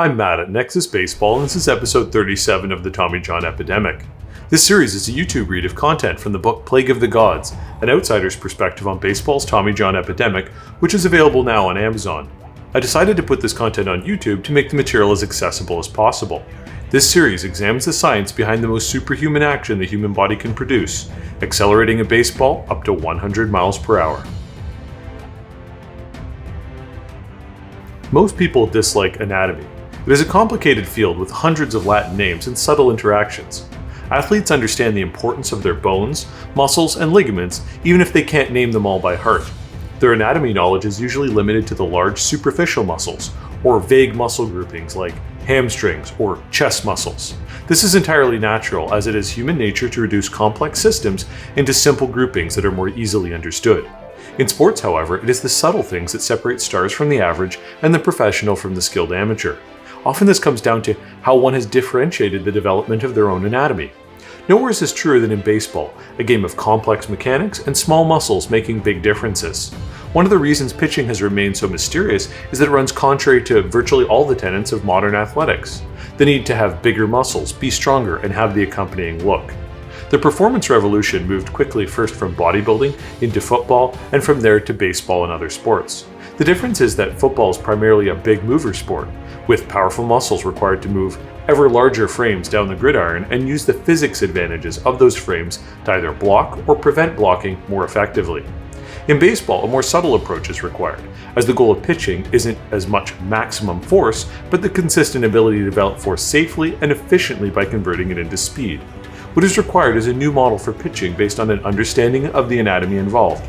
I'm Matt at Nexus Baseball, and this is episode 37 of the Tommy John Epidemic. This series is a YouTube read of content from the book Plague of the Gods, an outsider's perspective on baseball's Tommy John Epidemic, which is available now on Amazon. I decided to put this content on YouTube to make the material as accessible as possible. This series examines the science behind the most superhuman action the human body can produce, accelerating a baseball up to 100 miles per hour. Most people dislike anatomy. It is a complicated field with hundreds of Latin names and subtle interactions. Athletes understand the importance of their bones, muscles, and ligaments even if they can't name them all by heart. Their anatomy knowledge is usually limited to the large superficial muscles, or vague muscle groupings like hamstrings or chest muscles. This is entirely natural, as it is human nature to reduce complex systems into simple groupings that are more easily understood. In sports, however, it is the subtle things that separate stars from the average and the professional from the skilled amateur. Often this comes down to how one has differentiated the development of their own anatomy. Nowhere is this truer than in baseball, a game of complex mechanics and small muscles making big differences. One of the reasons pitching has remained so mysterious is that it runs contrary to virtually all the tenets of modern athletics. The need to have bigger muscles, be stronger, and have the accompanying look. The performance revolution moved quickly first from bodybuilding into football, and from there to baseball and other sports. The difference is that football is primarily a big mover sport, with powerful muscles required to move ever larger frames down the gridiron and use the physics advantages of those frames to either block or prevent blocking more effectively. In baseball, a more subtle approach is required, as the goal of pitching isn't as much maximum force, but the consistent ability to develop force safely and efficiently by converting it into speed. What is required is a new model for pitching based on an understanding of the anatomy involved.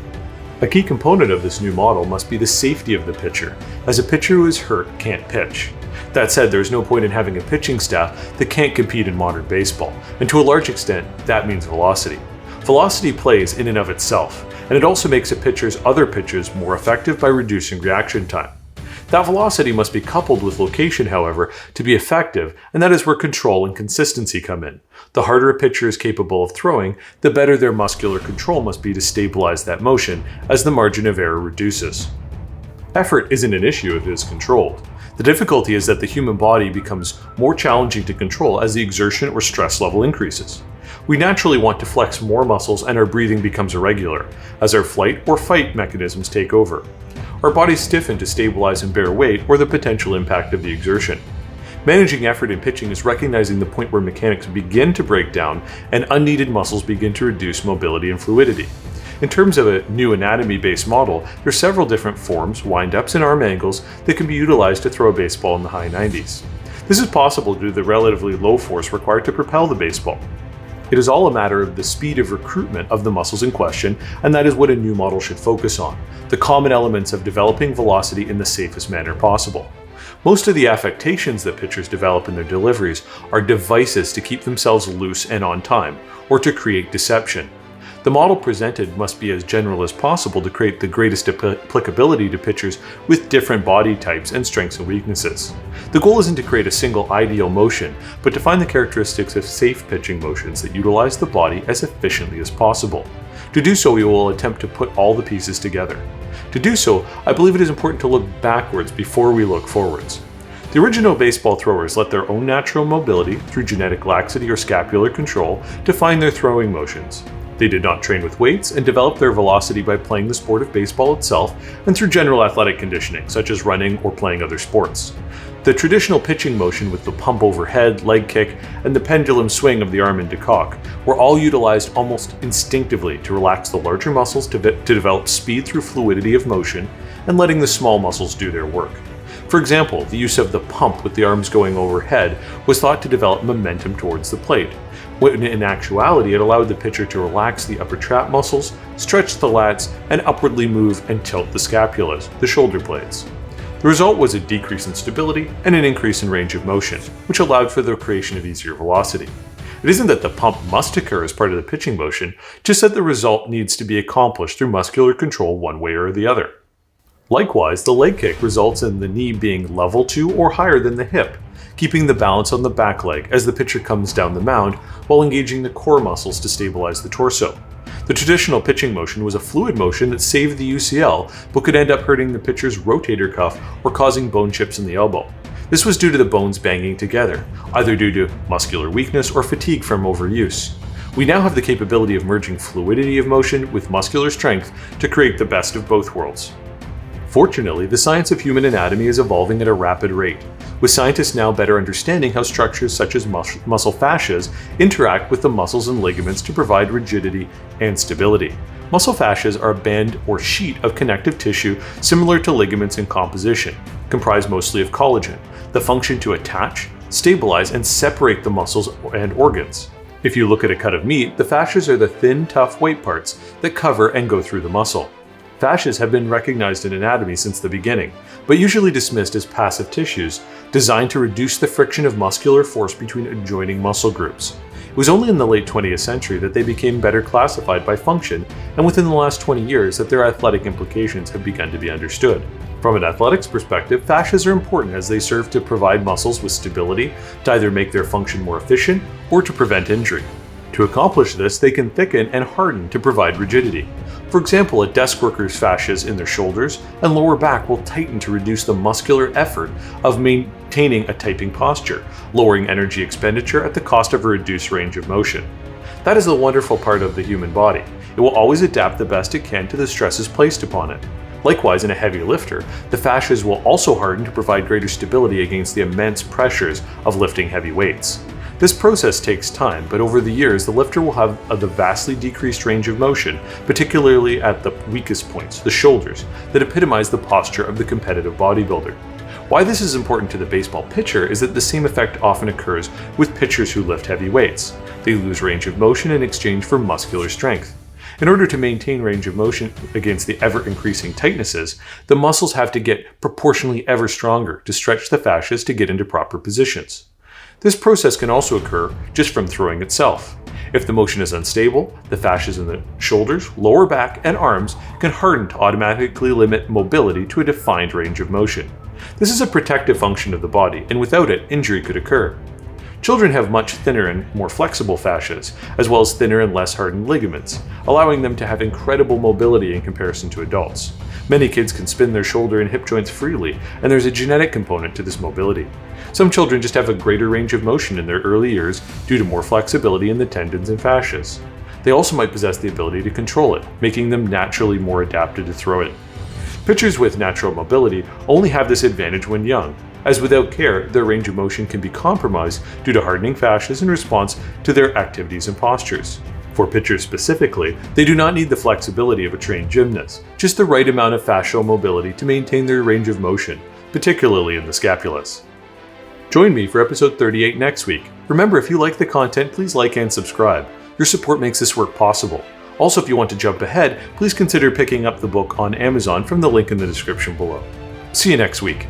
A key component of this new model must be the safety of the pitcher, as a pitcher who is hurt can't pitch. That said, there is no point in having a pitching staff that can't compete in modern baseball, and to a large extent, that means velocity. Velocity plays in and of itself, and it also makes a pitcher's other pitches more effective by reducing reaction time. That velocity must be coupled with location, however, to be effective, and that is where control and consistency come in. The harder a pitcher is capable of throwing, the better their muscular control must be to stabilize that motion, as the margin of error reduces. Effort isn't an issue if it is controlled. The difficulty is that the human body becomes more challenging to control as the exertion or stress level increases. We naturally want to flex more muscles and our breathing becomes irregular, as our flight or fight mechanisms take over. Our bodies stiffen to stabilize and bear weight or the potential impact of the exertion. Managing effort in pitching is recognizing the point where mechanics begin to break down and unneeded muscles begin to reduce mobility and fluidity. In terms of a new anatomy-based model, there are several different forms, wind-ups, and arm angles that can be utilized to throw a baseball in the high 90s. This is possible due to the relatively low force required to propel the baseball. It is all a matter of the speed of recruitment of the muscles in question, and that is what a new model should focus on, the common elements of developing velocity in the safest manner possible. Most of the affectations that pitchers develop in their deliveries are devices to keep themselves loose and on time, or to create deception. The model presented must be as general as possible to create the greatest applicability to pitchers with different body types and strengths and weaknesses. The goal isn't to create a single ideal motion, but to find the characteristics of safe pitching motions that utilize the body as efficiently as possible. To do so, we will attempt to put all the pieces together. To do so, I believe it is important to look backwards before we look forwards. The original baseball throwers let their own natural mobility, through genetic laxity or scapular control, define their throwing motions. They did not train with weights and developed their velocity by playing the sport of baseball itself and through general athletic conditioning, such as running or playing other sports. The traditional pitching motion with the pump overhead, leg kick, and the pendulum swing of the arm into cock were all utilized almost instinctively to relax the larger muscles to develop speed through fluidity of motion and letting the small muscles do their work. For example, the use of the pump with the arms going overhead was thought to develop momentum towards the plate, when in actuality it allowed the pitcher to relax the upper trap muscles, stretch the lats, and upwardly move and tilt the scapulas, the shoulder blades. The result was a decrease in stability and an increase in range of motion, which allowed for the creation of easier velocity. It isn't that the pump must occur as part of the pitching motion, just that the result needs to be accomplished through muscular control one way or the other. Likewise, the leg kick results in the knee being level to or higher than the hip, keeping the balance on the back leg as the pitcher comes down the mound while engaging the core muscles to stabilize the torso. The traditional pitching motion was a fluid motion that saved the UCL, but could end up hurting the pitcher's rotator cuff or causing bone chips in the elbow. This was due to the bones banging together, either due to muscular weakness or fatigue from overuse. We now have the capability of merging fluidity of motion with muscular strength to create the best of both worlds. Fortunately, the science of human anatomy is evolving at a rapid rate, with scientists now better understanding how structures such as muscle fascias interact with the muscles and ligaments to provide rigidity and stability. Muscle fascias are a band or sheet of connective tissue similar to ligaments in composition, comprised mostly of collagen, that function to attach, stabilize, and separate the muscles and organs. If you look at a cut of meat, the fascias are the thin, tough white parts that cover and go through the muscle. Fascias have been recognized in anatomy since the beginning, but usually dismissed as passive tissues designed to reduce the friction of muscular force between adjoining muscle groups. It was only in the late 20th century that they became better classified by function, and within the last 20 years that their athletic implications have begun to be understood. From an athletics perspective, fascias are important as they serve to provide muscles with stability, to either make their function more efficient or to prevent injury. To accomplish this, they can thicken and harden to provide rigidity. For example, a desk worker's fascias in their shoulders and lower back will tighten to reduce the muscular effort of maintaining a typing posture, lowering energy expenditure at the cost of a reduced range of motion. That is the wonderful part of the human body. It will always adapt the best it can to the stresses placed upon it. Likewise, in a heavy lifter, the fascias will also harden to provide greater stability against the immense pressures of lifting heavy weights. This process takes time, but over the years, the lifter will have the vastly decreased range of motion, particularly at the weakest points, the shoulders, that epitomize the posture of the competitive bodybuilder. Why this is important to the baseball pitcher is that the same effect often occurs with pitchers who lift heavy weights. They lose range of motion in exchange for muscular strength. In order to maintain range of motion against the ever-increasing tightnesses, the muscles have to get proportionally ever stronger to stretch the fascias to get into proper positions. This process can also occur just from throwing itself. If the motion is unstable, the fascias in the shoulders, lower back, and arms can harden to automatically limit mobility to a defined range of motion. This is a protective function of the body, and without it, injury could occur. Children have much thinner and more flexible fascias, as well as thinner and less hardened ligaments, allowing them to have incredible mobility in comparison to adults. Many kids can spin their shoulder and hip joints freely, and there's a genetic component to this mobility. Some children just have a greater range of motion in their early years due to more flexibility in the tendons and fascias. They also might possess the ability to control it, making them naturally more adapted to throw it. Pitchers with natural mobility only have this advantage when young, as without care, their range of motion can be compromised due to hardening fascias in response to their activities and postures. For pitchers specifically, they do not need the flexibility of a trained gymnast, just the right amount of fascial mobility to maintain their range of motion, particularly in the scapulus. Join me for episode 38 next week. Remember, if you like the content, please like and subscribe. Your support makes this work possible. Also, if you want to jump ahead, please consider picking up the book on Amazon from the link in the description below. See you next week.